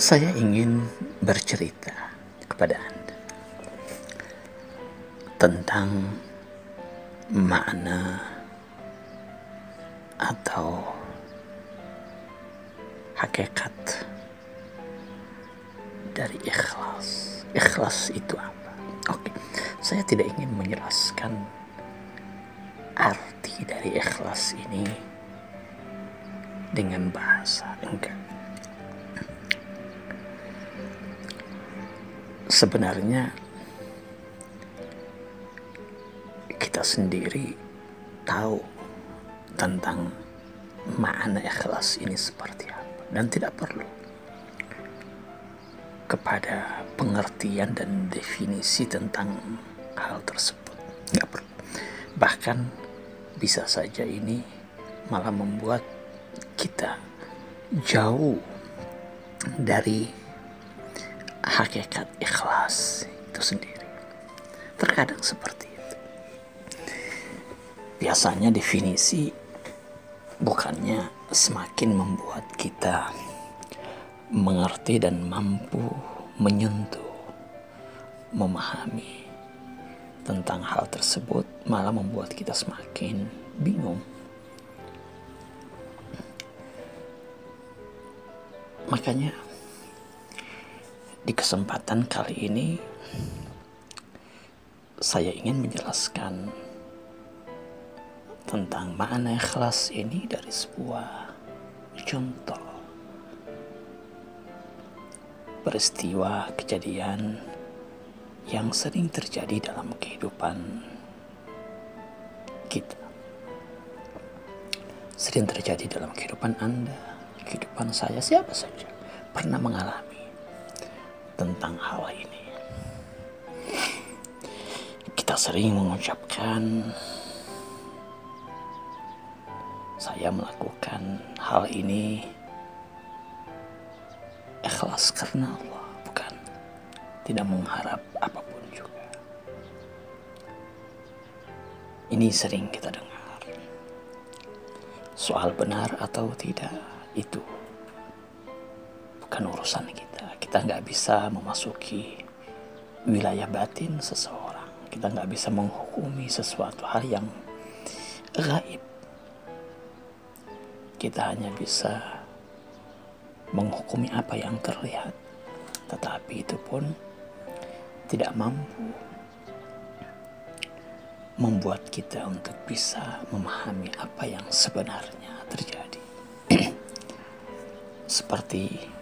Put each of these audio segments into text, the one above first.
Saya ingin bercerita kepada Anda tentang makna atau hakikat dari ikhlas. Ikhlas itu apa? Oke, saya tidak ingin menjelaskan arti dari ikhlas ini dengan bahasa, enggak. Sebenarnya kita sendiri tahu tentang makna ikhlas ini seperti apa, dan tidak perlu kepada pengertian dan definisi tentang hal tersebut. Nggak perlu. Bahkan bisa saja ini malah membuat kita jauh dari hakikat ikhlas itu sendiri. Terkadang seperti itu. Biasanya definisi bukannya semakin membuat kita mengerti dan mampu menyentuh, memahami tentang hal tersebut, malah membuat kita semakin bingung. Makanya di kesempatan kali ini saya ingin menjelaskan tentang makna ikhlas ini dari sebuah contoh peristiwa kejadian yang sering terjadi dalam kehidupan kita. Sering terjadi dalam kehidupan Anda, kehidupan saya, siapa saja pernah mengalami tentang hal ini. Kita sering mengucapkan, saya melakukan hal ini ikhlas karena Allah, bukan tidak mengharap apapun juga. Ini sering kita dengar. Soal benar atau tidak itu bukan urusan kita. Kita nggak bisa memasuki wilayah batin seseorang. Kita nggak bisa menghukumi sesuatu hal yang gaib. Kita hanya bisa menghukumi apa yang terlihat, tetapi itu pun tidak mampu membuat kita untuk bisa memahami apa yang sebenarnya terjadi. Seperti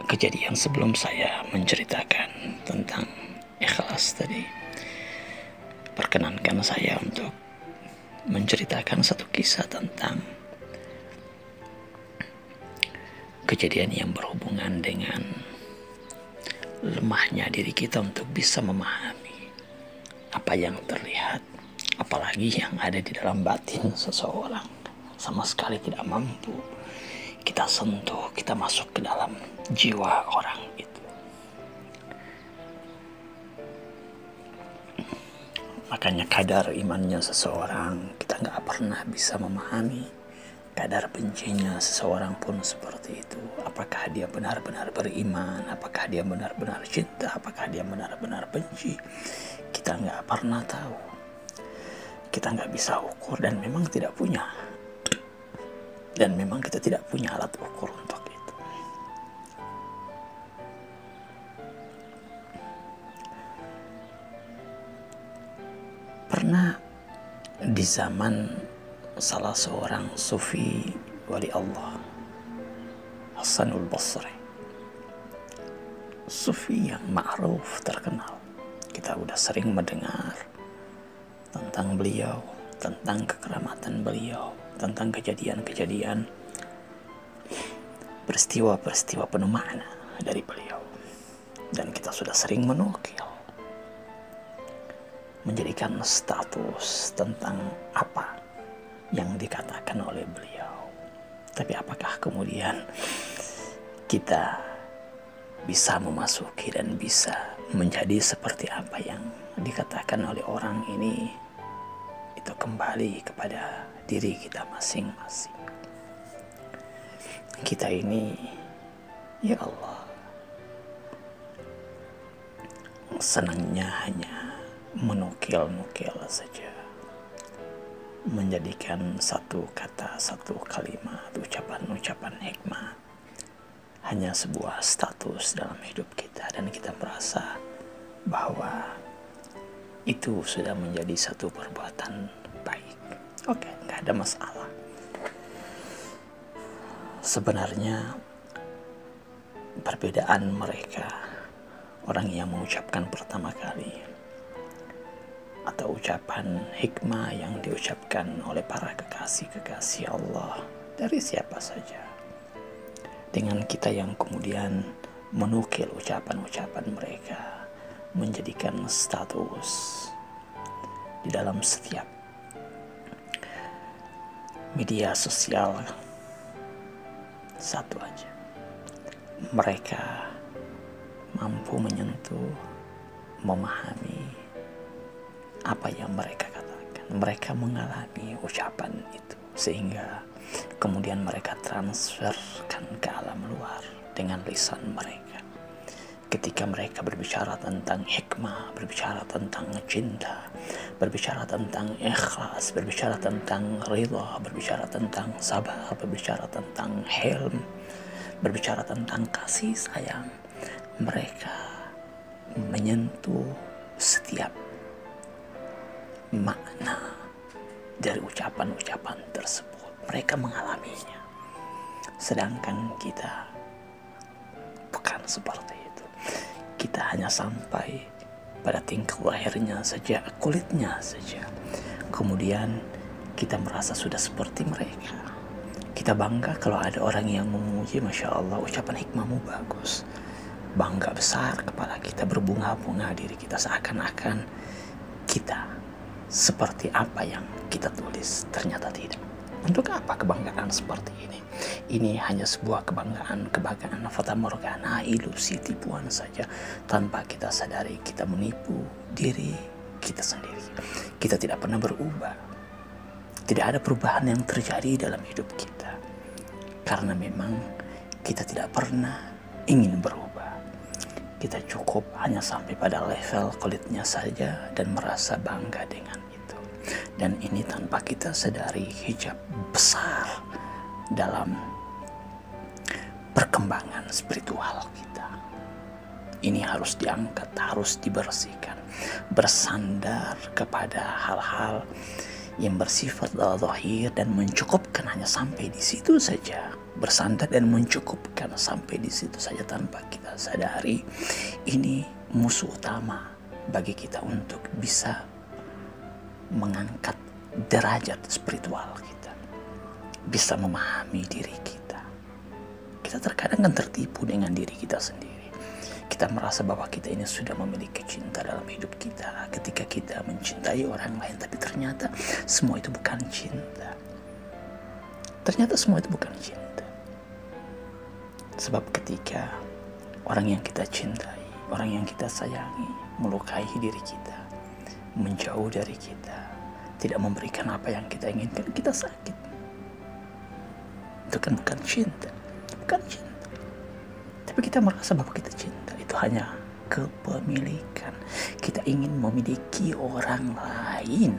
kejadian sebelum saya menceritakan tentang ikhlas tadi, perkenankan saya untuk menceritakan satu kisah tentang kejadian yang berhubungan dengan lemahnya diri kita untuk bisa memahami apa yang terlihat, apalagi yang ada di dalam batin seseorang. Sama sekali tidak mampu kita sentuh, kita masuk ke dalam jiwa orang itu. Makanya kadar imannya seseorang kita nggak pernah bisa memahami. Kadar bencinya seseorang pun seperti itu. Apakah dia benar-benar beriman? Apakah dia benar-benar cinta? Apakah dia benar-benar benci? Kita nggak pernah tahu. Kita nggak bisa ukur dan memang tidak punya. Dan memang kita tidak punya alat ukur untuk itu. Pernah di zaman salah seorang sufi wali Allah, Hasanul Basri, sufi yang ma'ruf, terkenal. Kita udah sering mendengar tentang beliau, tentang kekeramatan beliau, tentang kejadian-kejadian, peristiwa-peristiwa penuh makna dari beliau. Dan kita sudah sering menukil, menjadikan status tentang apa yang dikatakan oleh beliau. Tapi apakah kemudian kita bisa memasuki dan bisa menjadi seperti apa yang dikatakan oleh orang ini? Itu kembali kepada diri kita masing-masing. Kita ini Ya Allah, senangnya hanya menukil-nukil saja, menjadikan satu kata, satu kalimat, ucapan-ucapan hikmah hanya sebuah status dalam hidup kita, dan kita merasa bahwa itu sudah menjadi satu perbuatan baik. Oke, nggak ada masalah. Sebenarnya perbedaan mereka, orang yang mengucapkan pertama kali atau ucapan hikmah yang diucapkan oleh para kekasih-kekasih Allah dari siapa saja, dengan kita yang kemudian menukil ucapan-ucapan mereka, menjadikan status di dalam setiap media sosial. Satu aja, mereka mampu menyentuh, memahami apa yang mereka katakan. Mereka mengalami ucapan itu, sehingga kemudian mereka transferkan ke alam luar dengan lisan mereka. Ketika mereka berbicara tentang hikmah, berbicara tentang cinta, berbicara tentang ikhlas, berbicara tentang ridha, berbicara tentang sabar, berbicara tentang hilm, berbicara tentang kasih sayang, mereka menyentuh setiap makna dari ucapan-ucapan tersebut. Mereka mengalaminya, sedangkan kita bukan seperti itu. Kita hanya sampai pada tingkah lahirnya saja, kulitnya saja. Kemudian kita merasa sudah seperti mereka. Kita bangga kalau ada orang yang memuji, Masya Allah, ucapan hikmahmu bagus. Bangga besar kepala kita, berbunga-bunga diri kita, seakan-akan kita seperti apa yang kita tulis. Ternyata tidak. Untuk apa kebanggaan seperti ini? Ini hanya sebuah kebanggaan fata morgana, ilusi, tipuan saja. Tanpa kita sadari, kita menipu diri kita sendiri. Kita tidak pernah berubah. Tidak ada perubahan yang terjadi dalam hidup kita, karena memang kita tidak pernah ingin berubah. Kita cukup hanya sampai pada level kulitnya saja dan merasa bangga dengan itu. Dan ini tanpa kita sadari hijab besar dalam perkembangan spiritual kita. Ini harus diangkat, harus dibersihkan, bersandar kepada hal-hal yang bersifat zahir dan mencukupkan hanya sampai di situ saja. Bersandar dan mencukupkan sampai di situ saja tanpa kita sadari. Ini musuh utama bagi kita untuk bisa mengangkat derajat spiritual kita, bisa memahami diri kita. Kita terkadang kan tertipu dengan diri kita sendiri. Kita merasa bahwa kita ini sudah memiliki cinta dalam hidup kita ketika kita mencintai orang lain, tapi ternyata semua itu bukan cinta. Ternyata semua itu bukan cinta. Sebab ketika orang yang kita cintai, orang yang kita sayangi, melukai diri kita, menjauh dari kita, tidak memberikan apa yang kita inginkan, kita sakit. Itu kan bukan cinta. Bukan cinta. Tapi kita merasa bahwa kita cinta. Itu hanya kepemilikan. Kita ingin memiliki orang lain.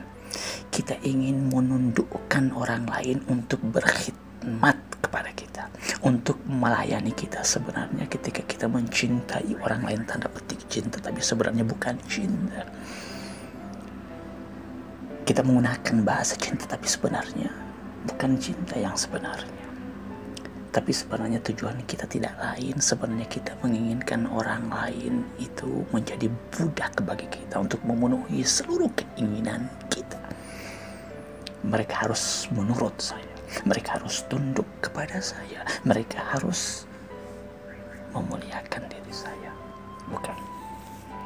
Kita ingin menundukkan orang lain untuk berkhidmat kepada kita, untuk melayani kita. Sebenarnya ketika kita mencintai orang lain, tanda petik cinta, tapi sebenarnya bukan cinta. Kita menggunakan bahasa cinta, tapi sebenarnya bukan cinta yang sebenarnya. Tapi sebenarnya tujuan kita tidak lain. Sebenarnya kita menginginkan orang lain itu menjadi budak bagi kita untuk memenuhi seluruh keinginan kita. Mereka harus menurut saya. Mereka harus tunduk kepada saya. Mereka harus memuliakan diri saya. Bukan.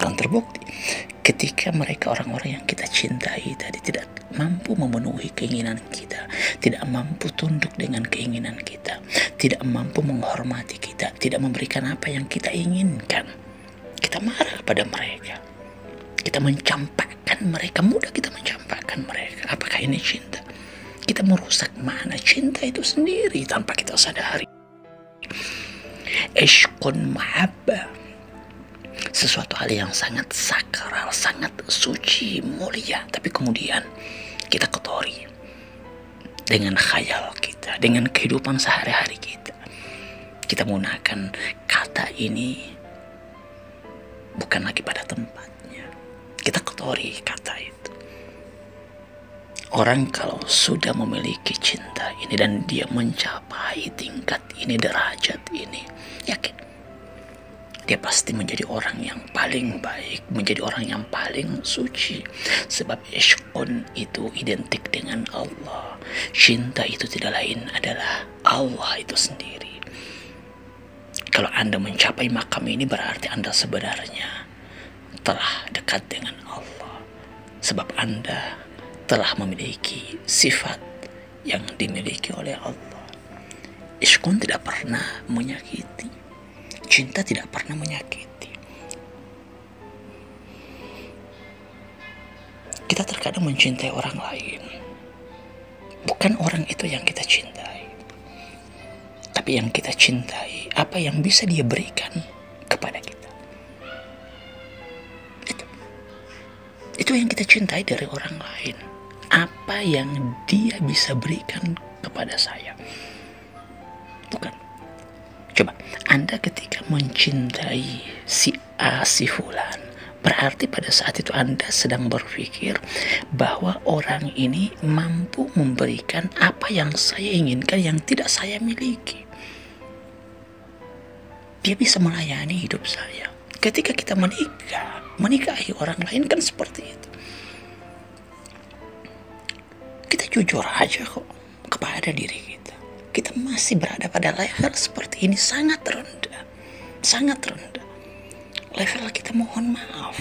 Dan terbukti ketika mereka, orang-orang yang kita cintai tadi, tidak mampu memenuhi keinginan kita, tidak mampu tunduk dengan keinginan kita, tidak mampu menghormati kita, tidak memberikan apa yang kita inginkan, kita marah pada mereka. Kita mencampakkan mereka, mudah kita mencampakkan mereka. Apakah ini cinta? Kita merusak makna cinta itu sendiri tanpa kita sadari. Ishqun mahabbah, sesuatu hal yang sangat sakral, sangat suci, mulia, tapi kemudian kita kotori dengan khayal kita, dengan kehidupan sehari-hari kita. Kita menggunakan kata ini bukan lagi pada tempatnya. Kita kotori kata itu. Orang kalau sudah memiliki cinta ini dan dia mencapai tingkat ini, derajat ini, yakin dia pasti menjadi orang yang paling baik, menjadi orang yang paling suci. Sebab ishqun itu identik dengan Allah. Cinta itu tidak lain adalah Allah itu sendiri. Kalau Anda mencapai makam ini berarti Anda sebenarnya telah dekat dengan Allah. Sebab Anda telah memiliki sifat yang dimiliki oleh Allah. Ishqun tidak pernah menyakiti. Cinta tidak pernah menyakiti. Kita terkadang mencintai orang lain, bukan orang itu yang kita cintai, tapi yang kita cintai apa yang bisa dia berikan kepada kita. Itu yang kita cintai dari orang lain, apa yang dia bisa berikan kepada saya. Bukan. Coba, Anda ketika mencintai si A, si Fulan, berarti pada saat itu Anda sedang berpikir bahwa orang ini mampu memberikan apa yang saya inginkan yang tidak saya miliki. Dia bisa melayani hidup saya. Ketika kita menikahi orang lain kan seperti itu. Kita jujur aja kok kepada diri kita. Kita masih berada pada level seperti ini, sangat rendah. Sangat rendah. Level kita, mohon maaf,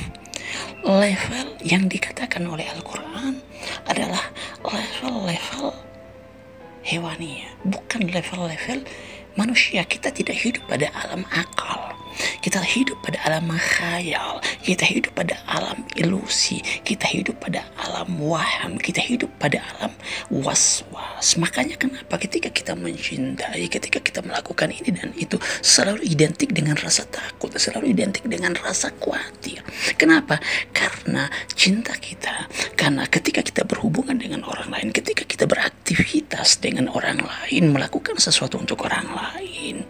level yang dikatakan oleh Al-Quran adalah level-level hewani, bukan level-level manusia. Kita tidak hidup pada alam akal, kita hidup pada alam khayal, kita hidup pada alam ilusi, kita hidup pada alam waham, kita hidup pada alam was-was. Makanya kenapa ketika kita mencintai, ketika kita melakukan ini dan itu, selalu identik dengan rasa takut, selalu identik dengan rasa khawatir. Kenapa? Karena cinta kita, karena ketika kita berhubungan dengan orang lain, ketika kita beraktivitas dengan orang lain, melakukan sesuatu untuk orang lain,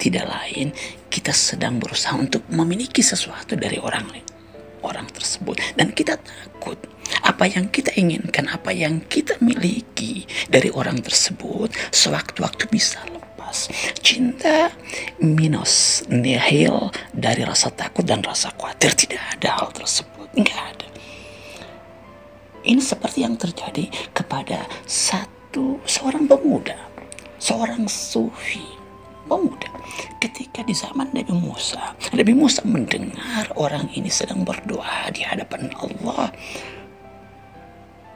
tidak lain kita sedang berusaha untuk memiliki sesuatu dari orang tersebut, dan kita takut apa yang kita inginkan, apa yang kita miliki dari orang tersebut sewaktu-waktu bisa lepas. Cinta minus nihil dari rasa takut dan rasa khawatir, tidak ada hal tersebut, enggak ada. Ini seperti yang terjadi kepada seorang pemuda, seorang sufi pemuda. Ketika di zaman Nabi Musa mendengar orang ini sedang berdoa di hadapan Allah.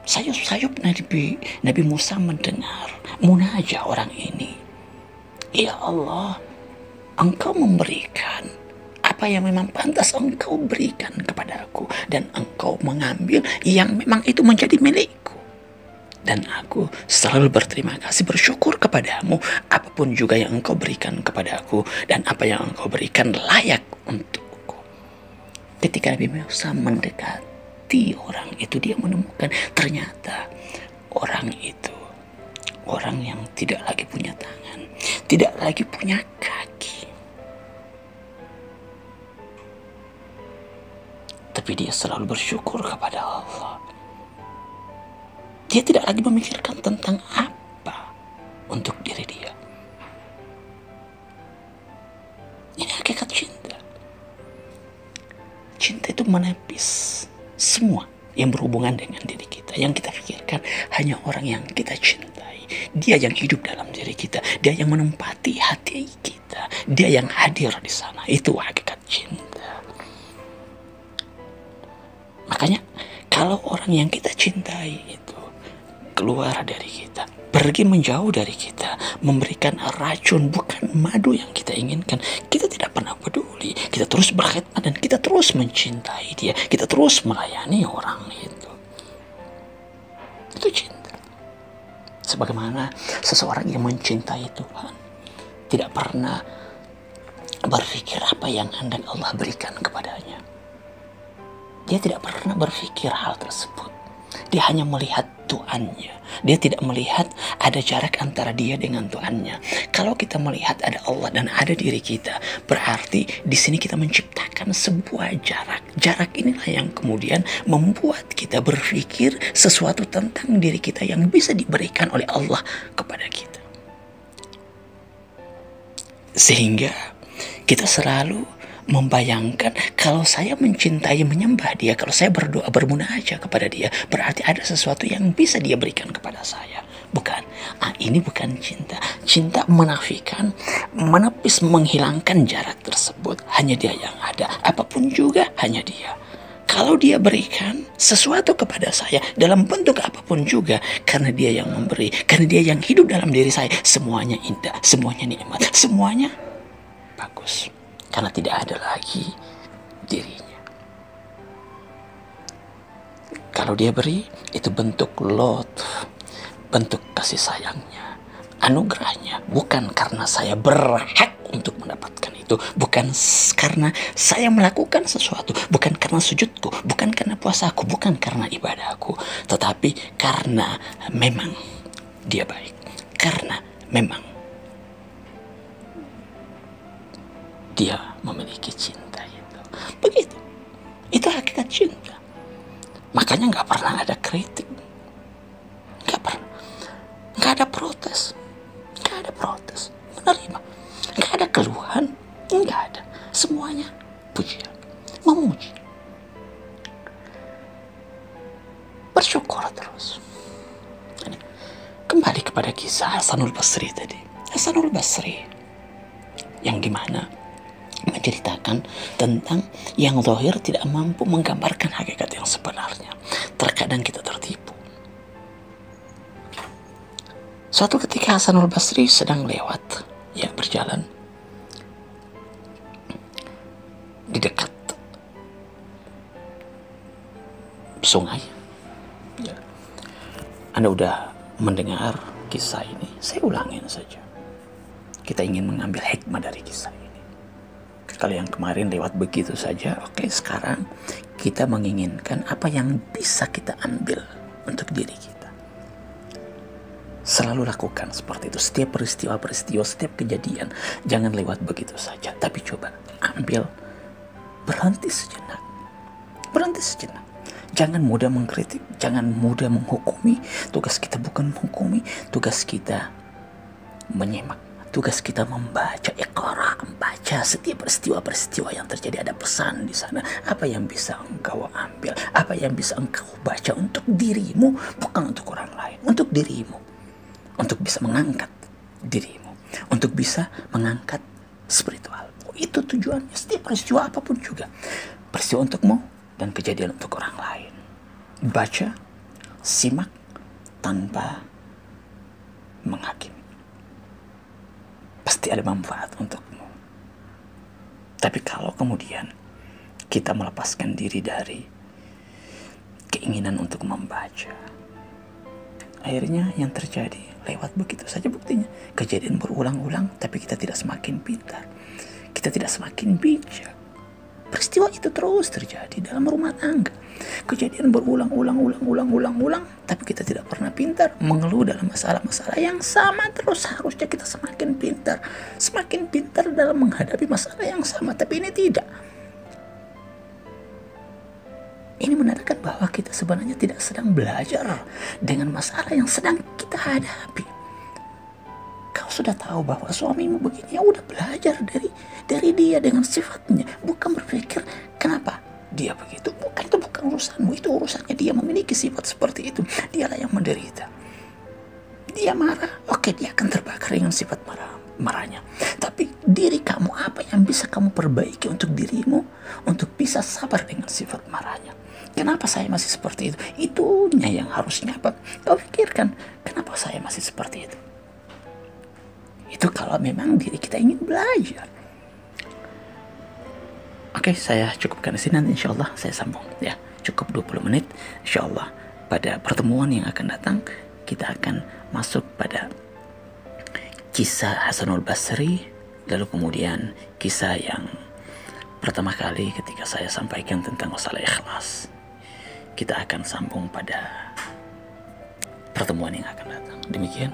Sayup-sayup Nabi Musa mendengar munajat orang ini. Ya Allah, Engkau memberikan apa yang memang pantas Engkau berikan kepadaku, dan Engkau mengambil yang memang itu menjadi milikku. Dan aku selalu berterima kasih, bersyukur kepadamu apapun juga yang Engkau berikan kepadaku, dan apa yang Engkau berikan layak untukku. Ketika Nabi Musa mendekati orang itu, dia menemukan ternyata orang itu orang yang tidak lagi punya tangan, tidak lagi punya kaki, tapi dia selalu bersyukur kepada Allah. Dia tidak lagi memikirkan tentang apa untuk diri dia. Ini hakikat cinta. Cinta itu menepis semua yang berhubungan dengan diri kita. Yang kita pikirkan hanya orang yang kita cintai. Dia yang hidup dalam diri kita. Dia yang menempati hati kita. Dia yang hadir di sana. Itu hakikat cinta. Makanya kalau orang yang kita cintai itu keluar dari kita, pergi menjauh dari kita, memberikan racun, bukan madu yang kita inginkan, kita tidak pernah peduli. Kita terus berkhidmat dan kita terus mencintai dia, kita terus melayani orang itu. Itu cinta. Sebagaimana seseorang yang mencintai Tuhan tidak pernah berpikir apa yang hendak Allah berikan kepadanya. Dia tidak pernah berpikir hal tersebut. Dia hanya melihat Tuhannya. Dia tidak melihat ada jarak antara dia dengan Tuhannya. Kalau kita melihat ada Allah dan ada diri kita, berarti di sini kita menciptakan sebuah jarak. Jarak inilah yang kemudian membuat kita berpikir sesuatu tentang diri kita yang bisa diberikan oleh Allah kepada kita. Sehingga kita selalu membayangkan kalau saya mencintai, menyembah dia, kalau saya berdoa, bermunajat kepada dia, berarti ada sesuatu yang bisa dia berikan kepada saya. Bukan. Ini bukan cinta. Cinta menafikan, menepis, menghilangkan jarak tersebut. Hanya dia yang ada. Apapun juga hanya dia. Kalau dia berikan sesuatu kepada saya dalam bentuk apapun juga, karena dia yang memberi, karena dia yang hidup dalam diri saya, semuanya indah, semuanya nikmat, semuanya bagus. Karena tidak ada lagi dirinya. Kalau dia beri, itu bentuk lutf, bentuk kasih sayangnya, anugerahnya. Bukan karena saya berhak untuk mendapatkan itu. Bukan karena saya melakukan sesuatu. Bukan karena sujudku. Bukan karena puasaku. Bukan karena ibadahku. Tetapi karena memang dia baik. Karena memang dia memiliki cinta itu. Begitu. Itu hakikat cinta. Makanya gak pernah ada kritik. Gak pernah. Gak ada protes. Gak ada protes. Menerima. Gak ada keluhan. Gak ada. Semuanya pujian. Memuji. Bersyukur terus. Ini. Kembali kepada kisah Hasanul Basri tadi. Hasanul Basri. Yang dimana menceritakan tentang yang zahir tidak mampu menggambarkan hakikat yang sebenarnya. Terkadang kita tertipu. Suatu ketika Hasanul Basri sedang lewat, ya berjalan di dekat sungai. Ya. Anda udah mendengar kisah ini, saya ulangin saja. Kita ingin mengambil hikmah dari kisah ini. Kalau yang kemarin lewat begitu saja, oke, sekarang kita menginginkan apa yang bisa kita ambil untuk diri kita. Selalu lakukan seperti itu. Setiap peristiwa-peristiwa, setiap kejadian, jangan lewat begitu saja. Tapi coba ambil, berhenti sejenak. Berhenti sejenak. Jangan mudah mengkritik, jangan mudah menghukumi. Tugas kita bukan menghukumi, tugas kita menyimak. Tugas kita membaca, iqra, membaca setiap peristiwa-peristiwa yang terjadi. Ada pesan di sana. Apa yang bisa engkau ambil? Apa yang bisa engkau baca untuk dirimu, bukan untuk orang lain. Untuk dirimu. Untuk bisa mengangkat dirimu. Untuk bisa mengangkat spiritual. Itu tujuannya. Setiap peristiwa apapun juga. Peristiwa untukmu dan kejadian untuk orang lain. Baca, simak, tanpa menghakimi. Pasti ada manfaat untukmu. Tapi kalau kemudian kita melepaskan diri dari keinginan untuk membaca, akhirnya yang terjadi lewat begitu saja. Buktinya kejadian berulang-ulang, tapi kita tidak semakin pintar, kita tidak semakin bijak. Peristiwa itu terus terjadi dalam rumah tangga. Kejadian berulang-ulang, tapi kita tidak pernah pintar mengeluh dalam masalah-masalah yang sama terus. Harusnya kita semakin pintar dalam menghadapi masalah yang sama, tapi ini tidak. Ini menandakan bahwa kita sebenarnya tidak sedang belajar dengan masalah yang sedang kita hadapi. Kau sudah tahu bahwa suamimu begini, ya udah belajar dari dia dengan sifatnya. Bukan berpikir kenapa dia begitu. Bukan, itu bukan urusanmu, itu urusannya dia memiliki sifat seperti itu. Dialah yang menderita. Dia marah, oke, dia akan terbakar dengan sifat marahnya. Tapi diri kamu, apa yang bisa kamu perbaiki untuk dirimu untuk bisa sabar dengan sifat marahnya? Kenapa saya masih seperti itu? Itunya yang harusnya apa? Kau pikirkan, kenapa saya masih seperti itu? Itu kalau memang diri kita ingin belajar. Oke, saya cukupkan di sini. Nanti insya Allah saya sambung. Ya, cukup 20 menit. Insya Allah pada pertemuan yang akan datang kita akan masuk pada kisah Hasanul Basri Lalu kemudian kisah yang pertama kali ketika saya sampaikan tentang masalah ikhlas, kita akan sambung pada pertemuan yang akan datang. Demikian.